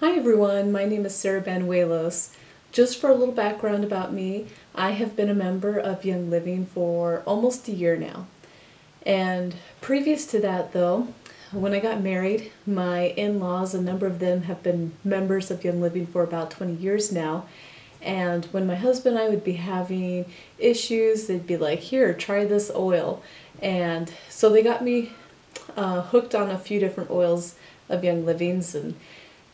Hi everyone, my name is Sarah Banuelos. Just for a little background about me, I have been a member of Young Living for almost a year now. And previous to that though, when I got married, my in-laws, a number of them have been members of Young Living for about 20 years now. And when my husband and I would be having issues, they'd be like, here, try this oil. And so they got me hooked on a few different oils of Young Living's, and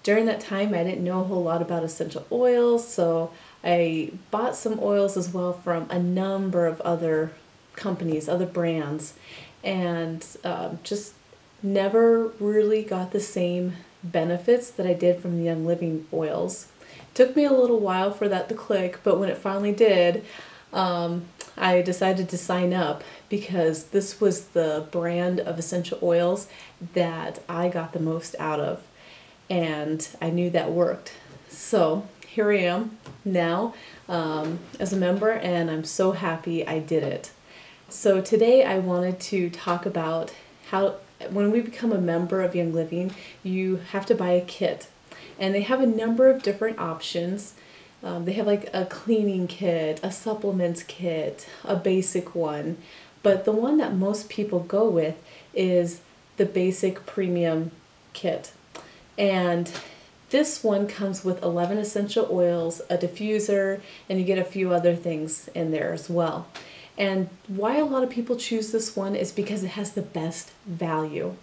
during that time I didn't know a whole lot about essential oils, so I bought some oils as well from a number of other companies, other brands, and just never really got the same benefits that I did from the Young Living oils. It took me a little while for that to click, but when it finally did, I decided to sign up because this was the brand of essential oils that I got the most out of, and I knew that worked. So here I am now as a member, and I'm so happy I did it. So today I wanted to talk about how when we become a member of Young Living, you have to buy a kit. And they have a number of different options. They have like a cleaning kit, a supplements kit, a basic one. But the one that most people go with is the basic premium kit. And this one comes with 11 essential oils, a diffuser, and you get a few other things in there as well. And why a lot of people choose this one is because it has the best value.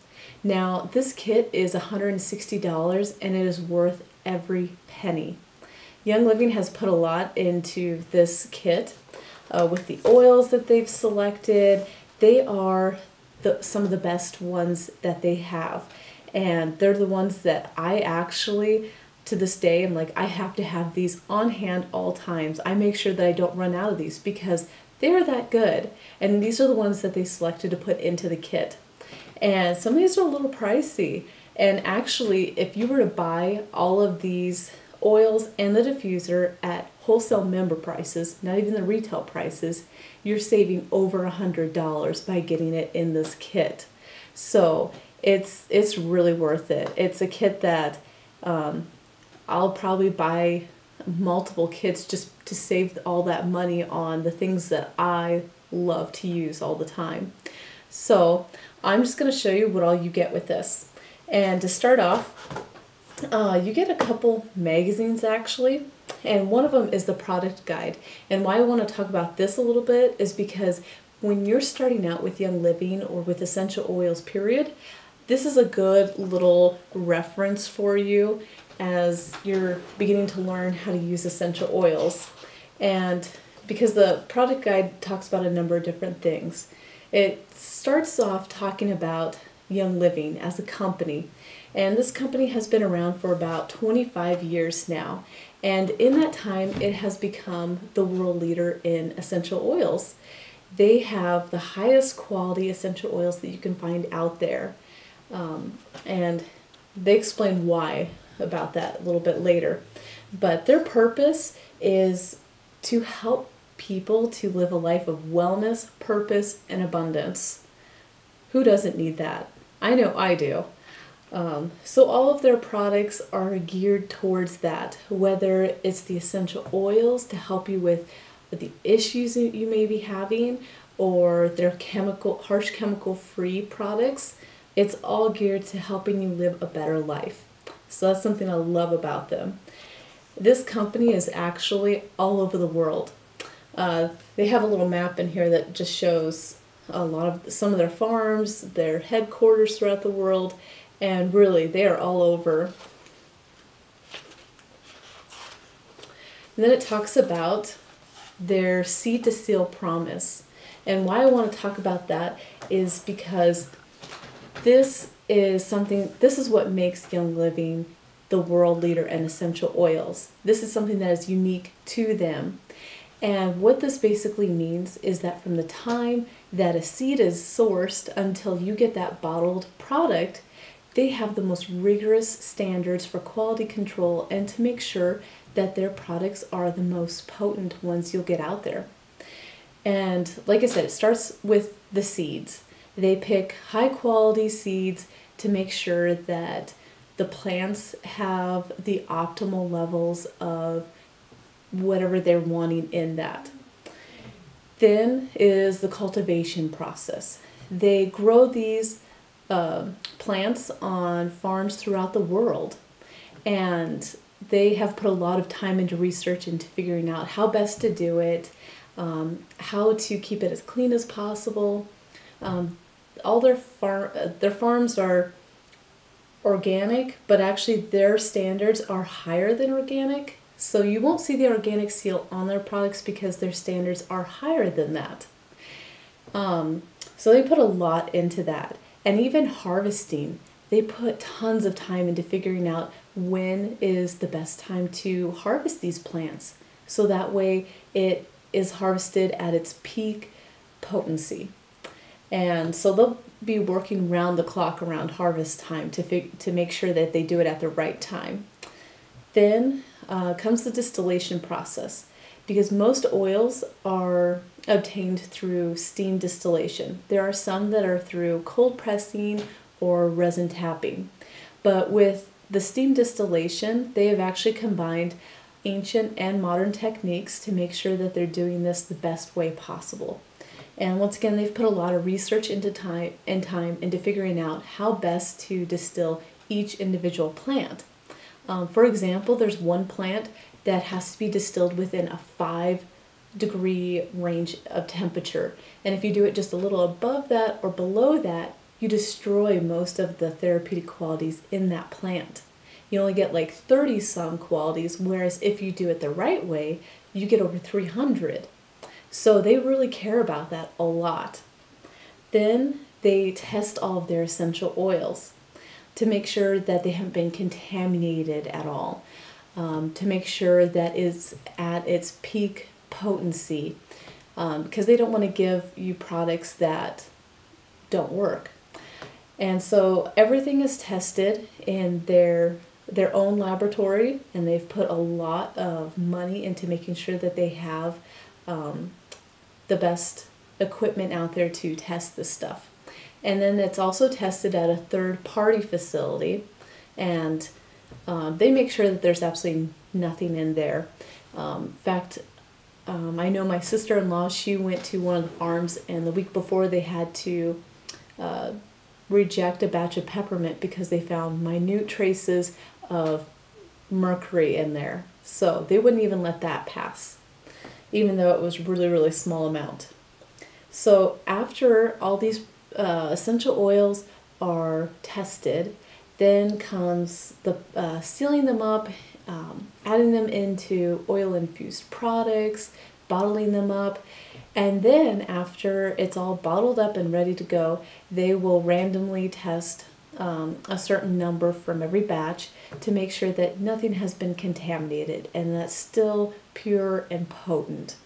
Now, this kit is $160 and it is worth every penny. Young Living has put a lot into this kit with the oils that they've selected. They are some of the best ones that they have. And they're the ones that I actually, to this day, I'm like, I have to have these on hand all times. I make sure that I don't run out of these because they're that good. And these are the ones that they selected to put into the kit. And some of these are a little pricey. And actually, if you were to buy all of these oils and the diffuser at wholesale member prices, not even the retail prices, you're saving over $100 by getting it in this kit. So it's really worth it. It's a kit that I'll probably buy multiple kits just to save all that money on the things that I love to use all the time. So I'm just going to show you what all you get with this. And to start off, you get a couple magazines actually, and one of them is the product guide. And why I want to talk about this a little bit is because when you're starting out with Young Living or with essential oils period, this is a good little reference for you as you're beginning to learn how to use essential oils. And because the product guide talks about a number of different things. It starts off talking about Young Living as a company. And this company has been around for about 25 years now. And in that time, it has become the world leader in essential oils. They have the highest quality essential oils that you can find out there. And they explain why about that a little bit later. But their purpose is to help people to live a life of wellness, purpose, and abundance. Who doesn't need that? I know I do. So all of their products are geared towards that, whether it's the essential oils to help you with the issues that you may be having, or their harsh chemical-free products. It's all geared to helping you live a better life. So that's something I love about them. This company is actually all over the world. They have a little map in here that just shows some of their farms, their headquarters throughout the world, and really they are all over. And then it talks about their seed to seal promise. And why I want to talk about that is because this is what makes Young Living the world leader in essential oils. This is something that is unique to them. And what this basically means is that from the time that a seed is sourced until you get that bottled product, they have the most rigorous standards for quality control and to make sure that their products are the most potent ones you'll get out there. And like I said, it starts with the seeds. They pick high quality seeds to make sure that the plants have the optimal levels of whatever they're wanting in that. Then is the cultivation process. They grow these plants on farms throughout the world, and they have put a lot of time into research into figuring out how best to do it, how to keep it as clean as possible. All their farms are organic, but actually their standards are higher than organic. So you won't see the organic seal on their products because their standards are higher than that. So they put a lot into that. And even harvesting, they put tons of time into figuring out when is the best time to harvest these plants. So that way it is harvested at its peak potency. And so they'll be working round the clock around harvest time to make sure that they do it at the right time. Then comes the distillation process, because most oils are obtained through steam distillation. There are some that are through cold pressing or resin tapping. But with the steam distillation, they have actually combined ancient and modern techniques to make sure that they're doing this the best way possible. And once again, they've put a lot of research into time into figuring out how best to distill each individual plant. For example, there's one plant that has to be distilled within a 5-degree range of temperature. And if you do it just a little above that or below that, you destroy most of the therapeutic qualities in that plant. You only get like 30-some qualities, whereas if you do it the right way, you get over 300. So they really care about that a lot. Then they test all of their essential oils to make sure that they haven't been contaminated at all, to make sure that it's at its peak potency, because they don't want to give you products that don't work. And so everything is tested in their own laboratory, and they've put a lot of money into making sure that they have the best equipment out there to test this stuff. And then it's also tested at a third-party facility, and they make sure that there's absolutely nothing in there. In fact, I know my sister-in-law, she went to one of the farms, and the week before they had to reject a batch of peppermint because they found minute traces of mercury in there. So they wouldn't even let that pass, even though it was really, really small amount. So after all these essential oils are tested, then comes the sealing them up, adding them into oil-infused products, bottling them up, and then after it's all bottled up and ready to go, they will randomly test a certain number from every batch to make sure that nothing has been contaminated and that's still pure and potent.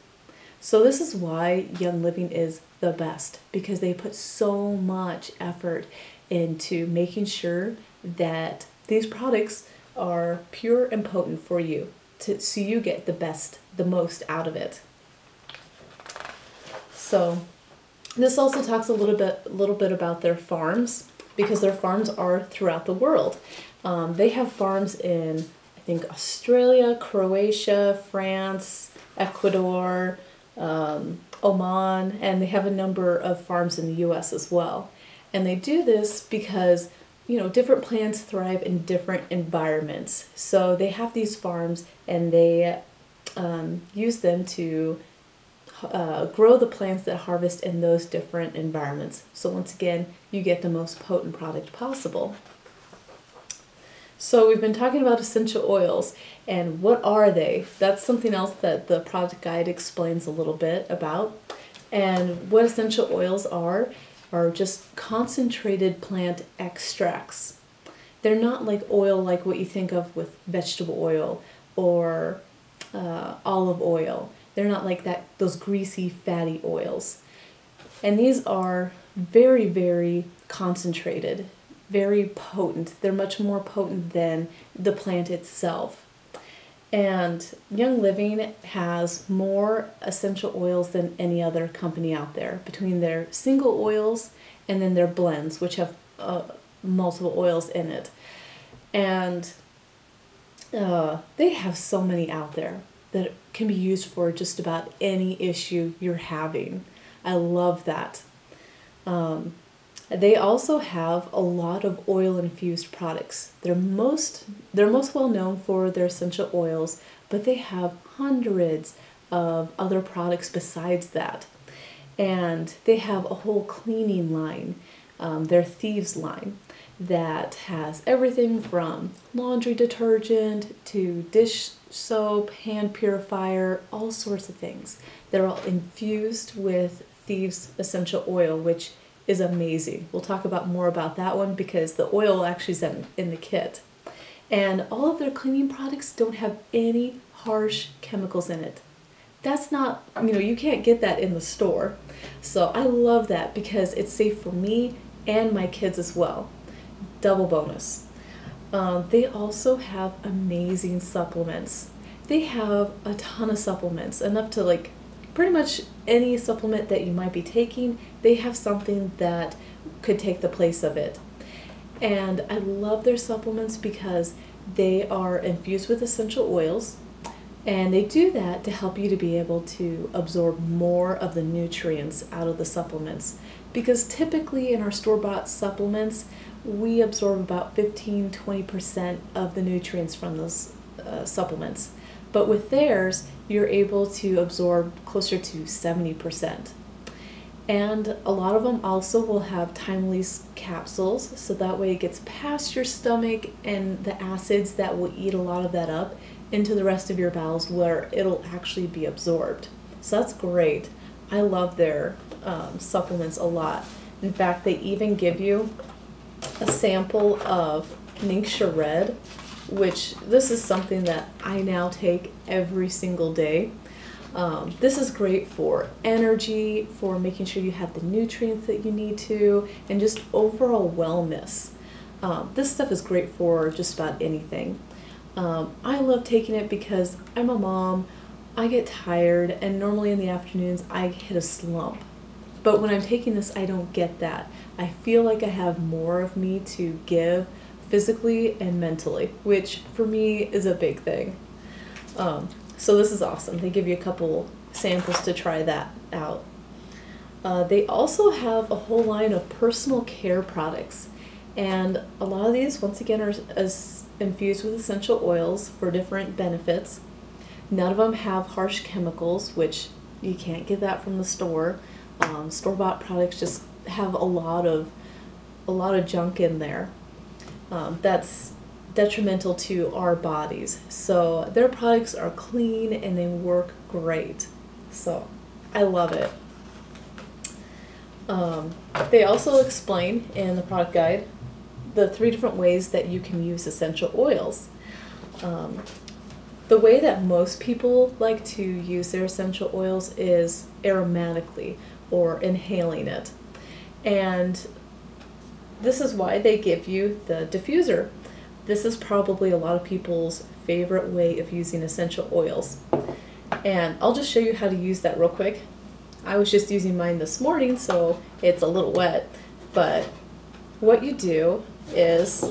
So this is why Young Living is the best, because they put so much effort into making sure that these products are pure and potent for you, so you get the most out of it. So this also talks a little bit about their farms, because their farms are throughout the world. They have farms in, I think, Australia, Croatia, France, Ecuador, Oman, and they have a number of farms in the US as well. And they do this because, different plants thrive in different environments. So they have these farms, and they use them to grow the plants that harvest in those different environments. So once again, you get the most potent product possible. So we've been talking about essential oils, and what are they? That's something else that the product guide explains a little bit about. And what essential oils are just concentrated plant extracts. They're not like oil like what you think of with vegetable oil or olive oil. They're not like those greasy, fatty oils. And these are very, very concentrated, very potent. They're much more potent than the plant itself. And Young Living has more essential oils than any other company out there, between their single oils and then their blends, which have multiple oils in it. And they have so many out there that can be used for just about any issue you're having. I love that. They also have a lot of oil infused products. They're most well known for their essential oils, but they have hundreds of other products besides that. And they have a whole cleaning line, their Thieves line, that has everything from laundry detergent to dish soap, hand purifier, all sorts of things. They're all infused with Thieves essential oil, which is amazing. We'll talk about more about that one because the oil actually is in the kit. And all of their cleaning products don't have any harsh chemicals in it. That's not, you can't get that in the store. So I love that because it's safe for me and my kids as well. Double bonus. They also have amazing supplements. They have a ton of supplements, enough to like pretty much any supplement that you might be taking, they have something that could take the place of it. And I love their supplements because they are infused with essential oils, and they do that to help you to be able to absorb more of the nutrients out of the supplements. Because typically in our store-bought supplements, we absorb about 15-20% of the nutrients from those supplements. But with theirs, you're able to absorb closer to 70%. And a lot of them also will have time-release capsules, so that way it gets past your stomach and the acids that will eat a lot of that up into the rest of your bowels where it'll actually be absorbed. So that's great. I love their supplements a lot. In fact, they even give you a sample of Ningxia Red, which this is something that I now take every single day. This is great for energy, for making sure you have the nutrients that you need to, and just overall wellness. This stuff is great for just about anything. I love taking it because I'm a mom, I get tired, and normally in the afternoons I hit a slump. But when I'm taking this, I don't get that. I feel like I have more of me to give physically and mentally, which for me is a big thing. So this is awesome. They give you a couple samples to try that out. They also have a whole line of personal care products, and a lot of these, once again, are infused with essential oils for different benefits. None of them have harsh chemicals, which you can't get that from the store. Store-bought products just have a lot of junk in there. That's detrimental to our bodies. So their products are clean and they work great. So I love it. They also explain in the product guide the 3 different ways that you can use essential oils. The way that most people like to use their essential oils is aromatically or inhaling it. And this is why they give you the diffuser. This is probably a lot of people's favorite way of using essential oils. And I'll just show you how to use that real quick. I was just using mine this morning, so it's a little wet. But what you do is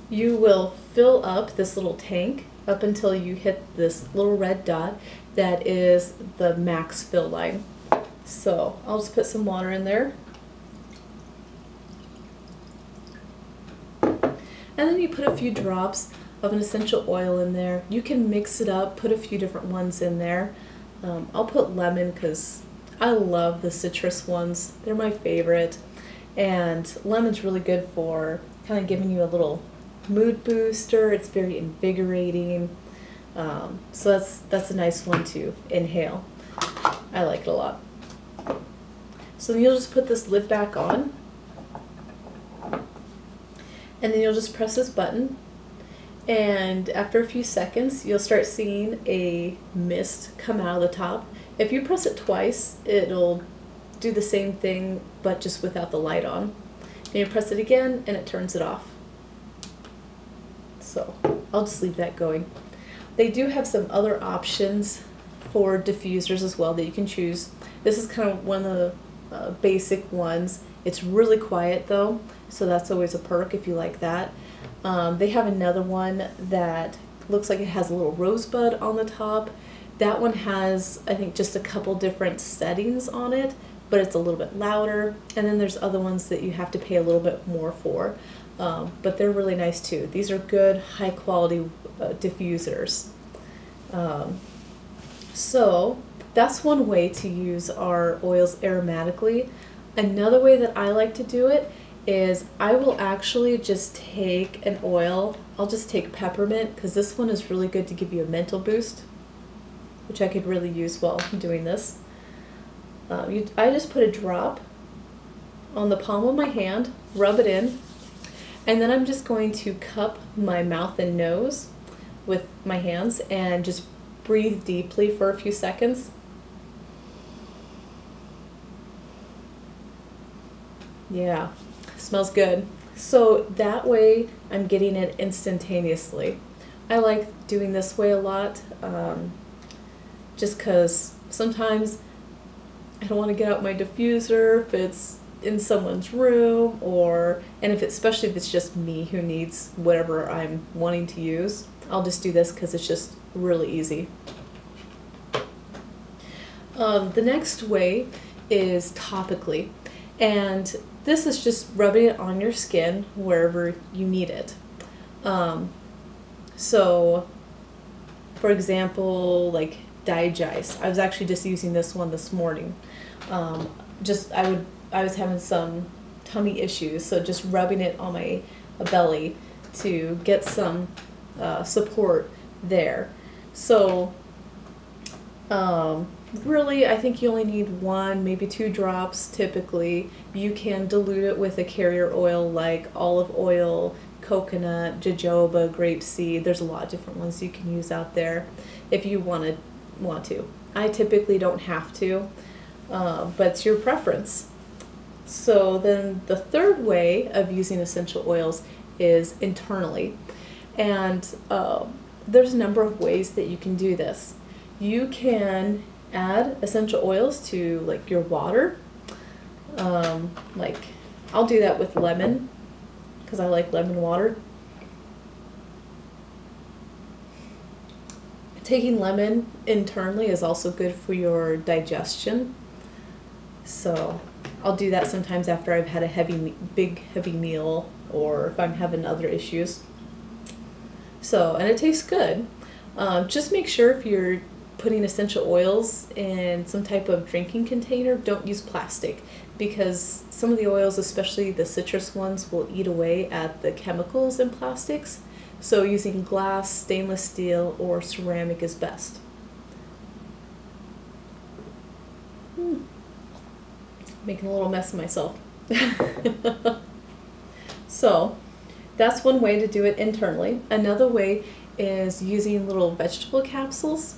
you will fill up this little tank up until you hit this little red dot that is the max fill line. So I'll just put some water in there. And then you put a few drops of an essential oil in there. You can mix it up, put a few different ones in there. I'll put lemon because I love the citrus ones. They're my favorite. And lemon's really good for kind of giving you a little mood booster. It's very invigorating. So that's a nice one to inhale. I like it a lot. So then you'll just put this lid back on. And then you'll just press this button, and after a few seconds you'll start seeing a mist come out of the top. If you press it twice, it'll do the same thing but just without the light on. And you press it again and it turns it off. So I'll just leave that going. They do have some other options for diffusers as well that you can choose. This is kind of one of the basic ones. It's really quiet though, so that's always a perk if you like that. They have another one that looks like it has a little rosebud on the top. That one has, I think, just a couple different settings on it, but it's a little bit louder. And then there's other ones that you have to pay a little bit more for, but they're really nice too. These are good, high quality diffusers. So that's one way to use our oils aromatically. Another way that I like to do it is I will actually just take an oil. I'll just take peppermint, because this one is really good to give you a mental boost, which I could really use while I'm doing this. I just put a drop on the palm of my hand, rub it in, and then I'm just going to cup my mouth and nose with my hands and just breathe deeply for a few seconds. Yeah, smells good. So that way I'm getting it instantaneously. I like doing this way a lot, just because sometimes I don't want to get out my diffuser if it's in someone's room, and especially if it's just me who needs whatever I'm wanting to use. I'll just do this because it's just really easy. The next way is topically, and this is just rubbing it on your skin wherever you need it. So, for example, like Digice. I was actually just using this one this morning. I was having some tummy issues, so just rubbing it on my belly to get some support there. So really, I think you only need 1, maybe 2 drops typically. You can dilute it with a carrier oil like olive oil, coconut, jojoba, grapeseed. There's a lot of different ones you can use out there if you want to. I typically don't have to, but it's your preference. So then the third way of using essential oils is internally. And there's a number of ways that you can do this. You can add essential oils to like your water. Like I'll do that with lemon because I like lemon water. Taking lemon internally is also good for your digestion. So I'll do that sometimes after I've had a big heavy meal, or if I'm having other issues. So, and it tastes good. Just make sure if you're putting essential oils in some type of drinking container, don't use plastic, because some of the oils, especially the citrus ones, will eat away at the chemicals in plastics. So using glass, stainless steel, or ceramic is best. Making a little mess of myself. So that's one way to do it internally. Another way is using little vegetable capsules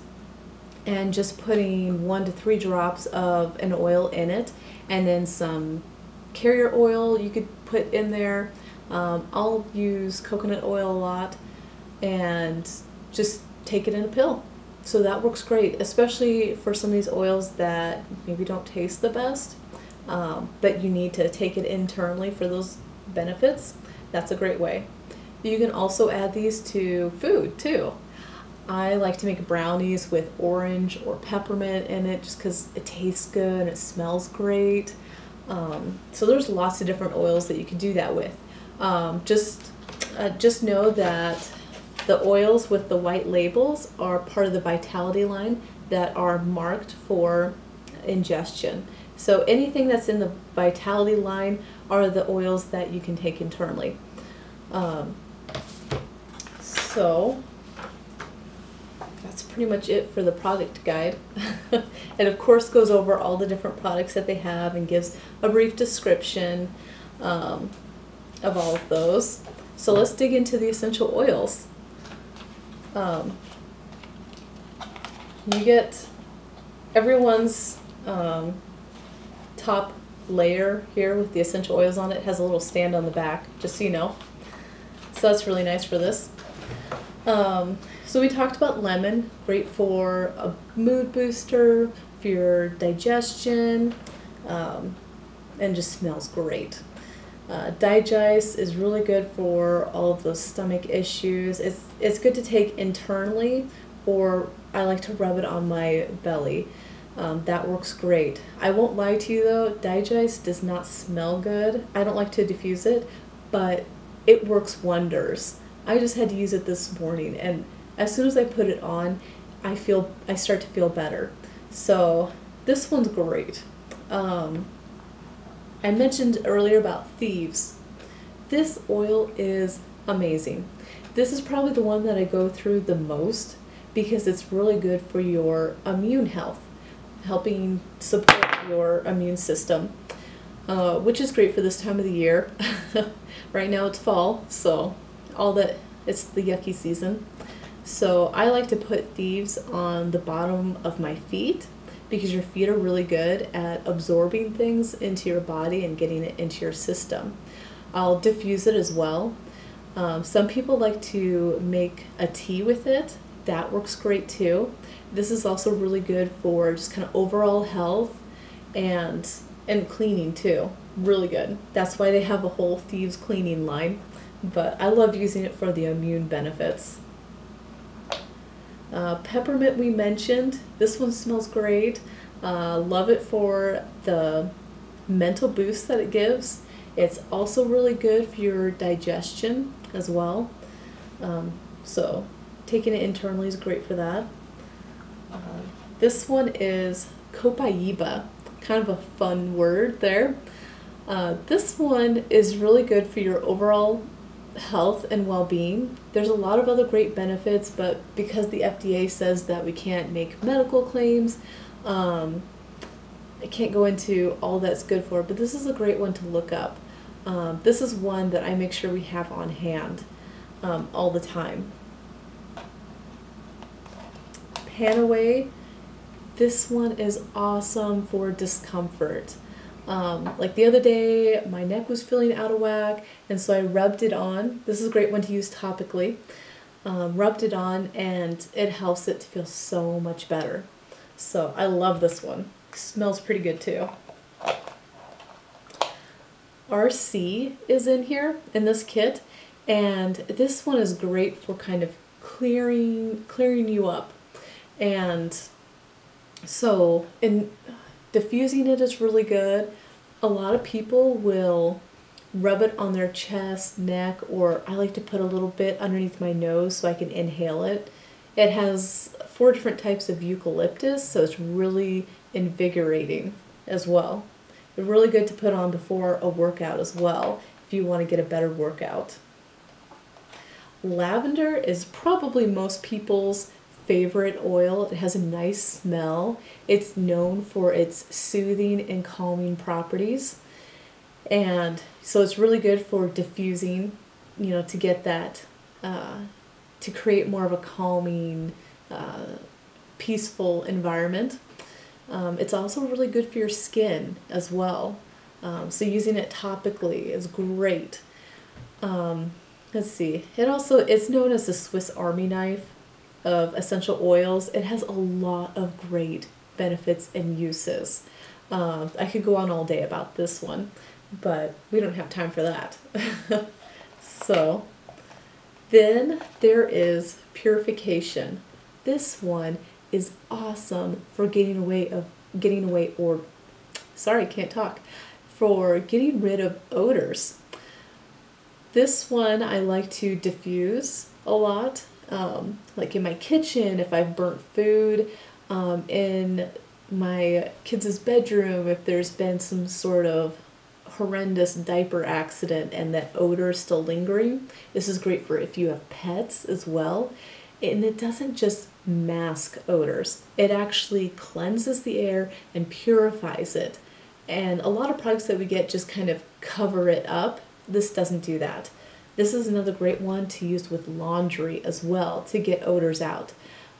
and just putting 1 to 3 drops of an oil in it, and then some carrier oil you could put in there. I'll use coconut oil a lot, and just take it in a pill. So that works great, especially for some of these oils that maybe don't taste the best, but you need to take it internally for those benefits. That's a great way. You can also add these to food too. I like to make brownies with orange or peppermint in it just because it tastes good and it smells great. So there's lots of different oils that you can do that with. Just know that the oils with the white labels are part of the Vitality line that are marked for ingestion. So anything that's in the Vitality line are the oils that you can take internally. So that's pretty much it for the product guide. It of course goes over all the different products that they have and gives a brief description of all of those. So let's dig into the essential oils. You get everyone's top layer here with the essential oils on it. Has a little stand on the back, just so you know. So that's really nice for this. So we talked about lemon, great for a mood booster, for your digestion, and just smells great. Digest is really good for all of those stomach issues. It's good to take internally, or I like to rub it on my belly. That works great. I won't lie to you though, Digest does not smell good. I don't like to diffuse it, but it works wonders. I just had to use it this morning, and as soon as I put it on, I start to feel better. So this one's great. I mentioned earlier about Thieves. This oil is amazing. This is probably the one that I go through the most because it's really good for your immune health, helping support your immune system, which is great for this time of the year. Right now it's fall, so it's the yucky season. So I like to put Thieves on the bottom of my feet because your feet are really good at absorbing things into your body and getting it into your system. I'll diffuse it as well. Some people like to make a tea with it. That works great too. This is also really good for just kind of overall health and cleaning too. Really good. That's why they have a whole Thieves cleaning line. But I love using it for the immune benefits. Peppermint we mentioned. This one smells great. Love it for the mental boost that it gives. It's also really good for your digestion as well. So taking it internally is great for that. This one is Copaiba. Kind of a fun word there. This one is really good for your overall health and well-being. There's a lot of other great benefits, but because the FDA says that we can't make medical claims, I can't go into all that's good for it, but this is a great one to look up. This is one that I make sure we have on hand all the time. Panaway, this one is awesome for discomfort. Like the other day, my neck was feeling out of whack, and so I rubbed it on. This is a great one to use topically. Rubbed it on, and it helps it to feel so much better. So I love this one. Smells pretty good too. RC is in here in this kit, and this one is great for kind of clearing you up. And so in diffusing it is really good. A lot of people will rub it on their chest, neck, or I like to put a little bit underneath my nose so I can inhale it. It has 4 different types of eucalyptus, so it's really invigorating as well. It's really good to put on before a workout as well if you want to get a better workout. Lavender is probably most people's favorite oil. It has a nice smell. It's known for its soothing and calming properties. And so it's really good for diffusing, to get that, to create more of a calming, peaceful environment. It's also really good for your skin as well. So using it topically is great. Let's see. It's known as the Swiss Army knife of essential oils. It has a lot of great benefits and uses. I could go on all day about this one, but we don't have time for that. So then there is Purification. This one is awesome for getting rid of odors. This one I like to diffuse a lot, like in my kitchen if I've burnt food, in my kids' bedroom if there's been some sort of horrendous diaper accident and that odor is still lingering. This is great for if you have pets as well. And it doesn't just mask odors. It actually cleanses the air and purifies it. And a lot of products that we get just kind of cover it up. This doesn't do that. This is another great one to use with laundry as well to get odors out.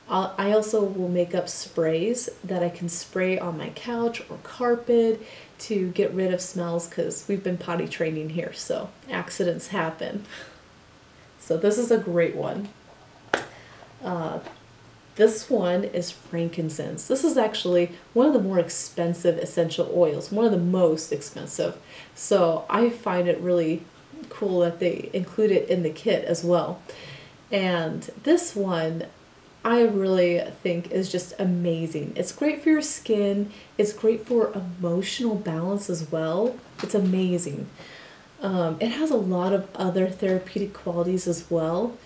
I also will make up sprays that I can spray on my couch or carpet to get rid of smells because we've been potty training here, so accidents happen. So this is a great one. This one is frankincense. This is actually one of the more expensive essential oils, one of the most expensive. So I find it really cool that they include it in the kit as well. And this one I really think is just amazing. It's great for your skin. It's great for emotional balance as well. It's amazing. It has a lot of other therapeutic qualities as well.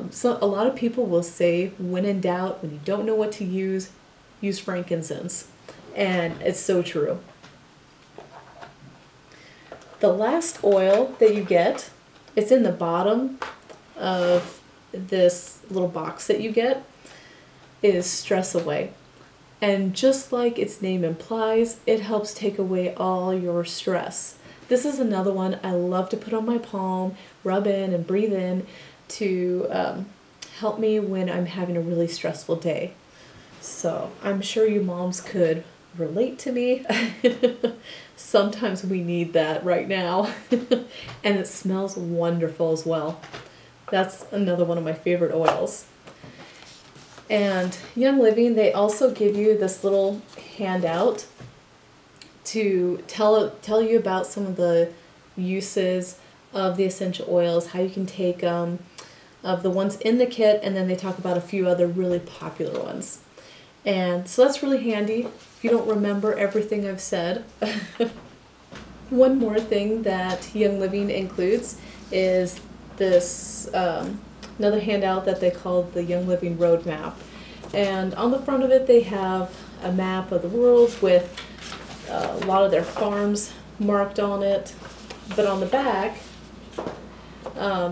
So a lot of people will say, when in doubt, when you don't know what to use frankincense. And it's so true. The last oil that you get, it's in the bottom of this little box that you get, is Stress Away. And just like its name implies, it helps take away all your stress. This is another one I love to put on my palm, rub in and breathe in to help me when I'm having a really stressful day. So I'm sure you moms could relate to me. Sometimes we need that right now. And it smells wonderful as well. That's another one of my favorite oils. And Young Living, they also give you this little handout to tell you about some of the uses of the essential oils, how you can take them, of the ones in the kit, and then they talk about a few other really popular ones. And so that's really handy if you don't remember everything I've said. One more thing that Young Living includes is this another handout that they call the Young Living Roadmap. And on the front of it they have a map of the world with a lot of their farms marked on it. But on the back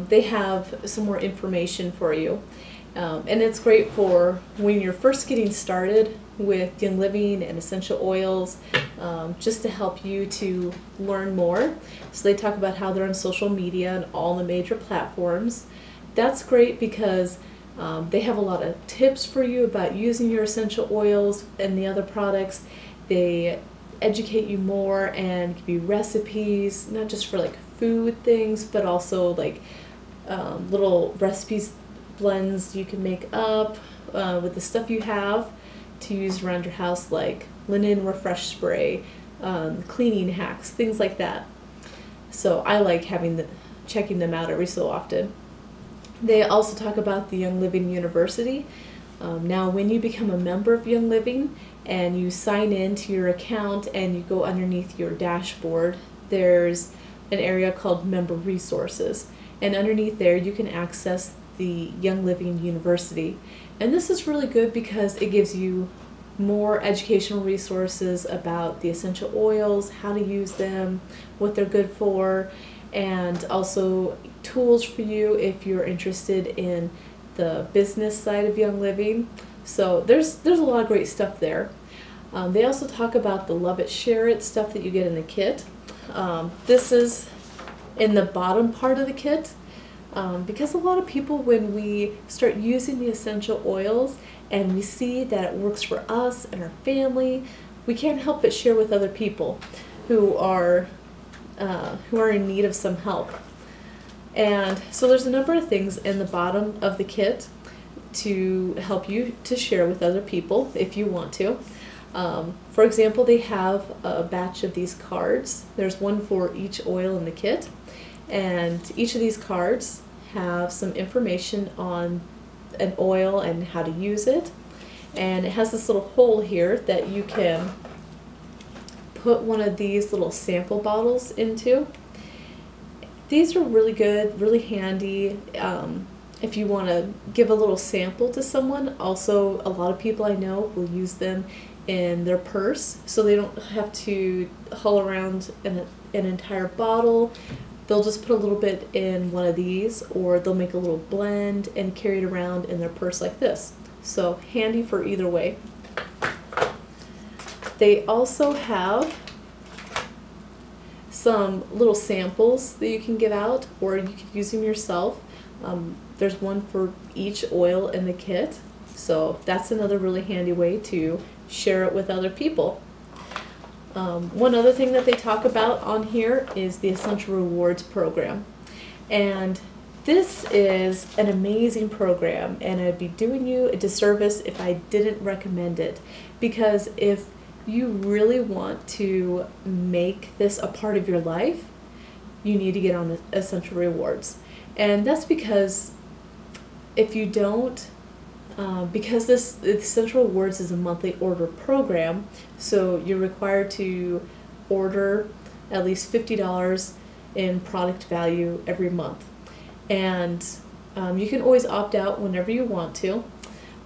they have some more information for you. And it's great for when you're first getting started with Young Living and essential oils, just to help you to learn more. So they talk about how they're on social media and all the major platforms. That's great because they have a lot of tips for you about using your essential oils and the other products. They educate you more and give you recipes, not just for like food things, but also like little recipes, blends you can make up with the stuff you have to use around your house, like linen refresh spray, cleaning hacks, things like that. So I like checking them out every so often. They also talk about the Young Living University. Now when you become a member of Young Living and you sign in to your account and you go underneath your dashboard, there's an area called Member Resources. And underneath there you can access the Young Living University. And this is really good because it gives you more educational resources about the essential oils, how to use them, what they're good for, and also tools for you if you're interested in the business side of Young Living. So there's a lot of great stuff there. They also talk about the Love It, Share It stuff that you get in the kit. This is in the bottom part of the kit. Because a lot of people, when we start using the essential oils and we see that it works for us and our family, we can't help but share with other people who are in need of some help. And so there's a number of things in the bottom of the kit to help you to share with other people if you want to. For example, they have a batch of these cards. There's one for each oil in the kit. And each of these cards have some information on an oil and how to use it. And it has this little hole here that you can put one of these little sample bottles into. These are really good, really handy if you want to give a little sample to someone. Also, a lot of people I know will use them in their purse so they don't have to haul around an entire bottle. They'll just put a little bit in one of these, or they'll make a little blend and carry it around in their purse like this. So handy for either way. They also have some little samples that you can give out, or you could use them yourself. There's one for each oil in the kit, so that's another really handy way to share it with other people. One other thing that they talk about on here is the Essential Rewards program. And This is an amazing program, and I'd be doing you a disservice if I didn't recommend it. Because if you really want to make this a part of your life, you need to get on Essential Rewards. And that's because if you don't, because this Essential Rewards is a monthly order program, so you're required to order at least $50 in product value every month. And you can always opt out whenever you want to,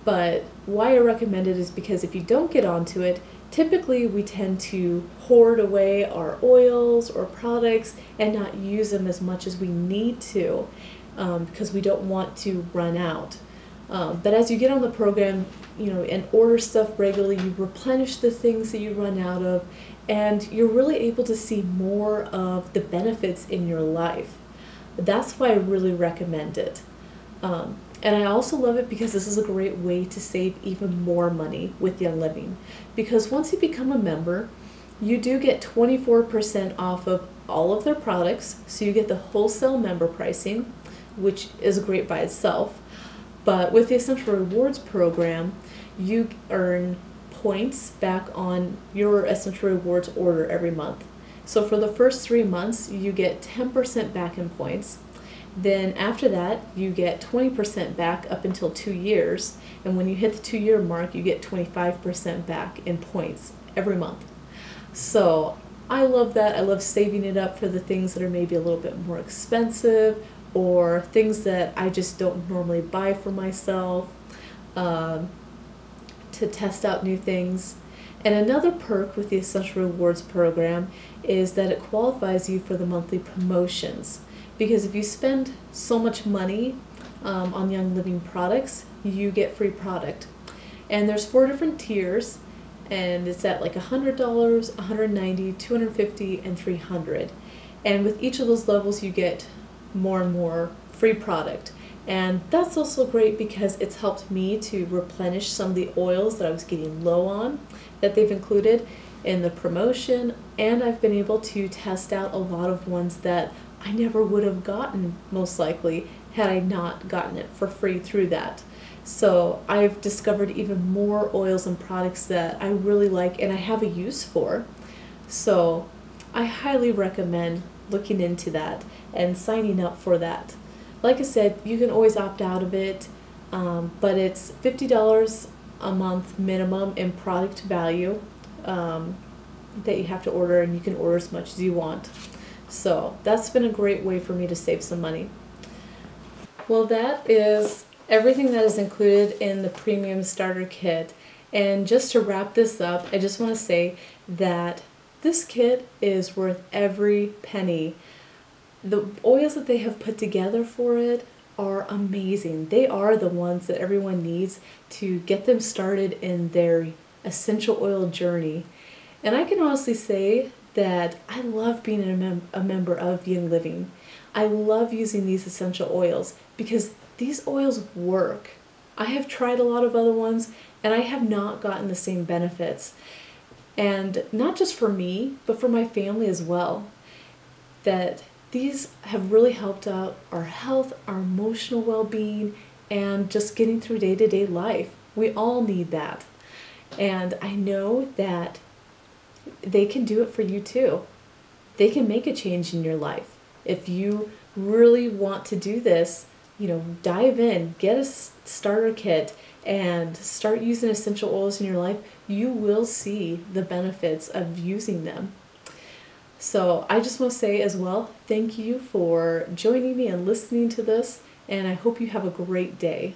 but why I recommend it is because if you don't get onto it, typically we tend to hoard away our oils or products and not use them as much as we need to, because we don't want to run out. But as you get on the program, and order stuff regularly, you replenish the things that you run out of, and you're really able to see more of the benefits in your life. That's why I really recommend it. And I also love it because this is a great way to save even more money with Young Living. Because once you become a member, you do get 24% off of all of their products. So you get the wholesale member pricing, which is great by itself. But with the Essential Rewards program, you earn points back on your Essential Rewards order every month. So for the first 3 months, you get 10% back in points. Then after that, you get 20% back up until 2 years. And when you hit the 2-year mark, you get 25% back in points every month. So I love that. I love saving it up for the things that are maybe a little bit more expensive, or things that I just don't normally buy for myself, to test out new things. And another perk with the Essential Rewards program is that it qualifies you for the monthly promotions. Because if you spend so much money on Young Living products, you get free product. And there's 4 different tiers, and it's at like $100, $190, $250, and $300. And with each of those levels, you get more and more free product. And that's also great because it's helped me to replenish some of the oils that I was getting low on that they've included in the promotion, and I've been able to test out a lot of ones that I never would have gotten, most likely, had I not gotten it for free through that. So I've discovered even more oils and products that I really like and I have a use for. So I highly recommend looking into that and signing up for that. Like I said, you can always opt out of it, but it's $50 a month minimum in product value that you have to order, and you can order as much as you want. So that's been a great way for me to save some money. Well, that is everything that is included in the Premium Starter Kit. And just to wrap this up, I just want to say that this kit is worth every penny. The oils that they have put together for it are amazing. They are the ones that everyone needs to get them started in their essential oil journey. And I can honestly say that I love being a member of Young Living. I love using these essential oils because these oils work. I have tried a lot of other ones and I have not gotten the same benefits. And not just for me, but for my family as well. That these have really helped out our health, our emotional well-being, and just getting through day-to-day life. We all need that. And I know that they can do it for you too. They can make a change in your life. If you really want to do this, dive in, get a starter kit, and start using essential oils in your life. You will see the benefits of using them. So I just want to say as well, thank you for joining me and listening to this, and I hope you have a great day.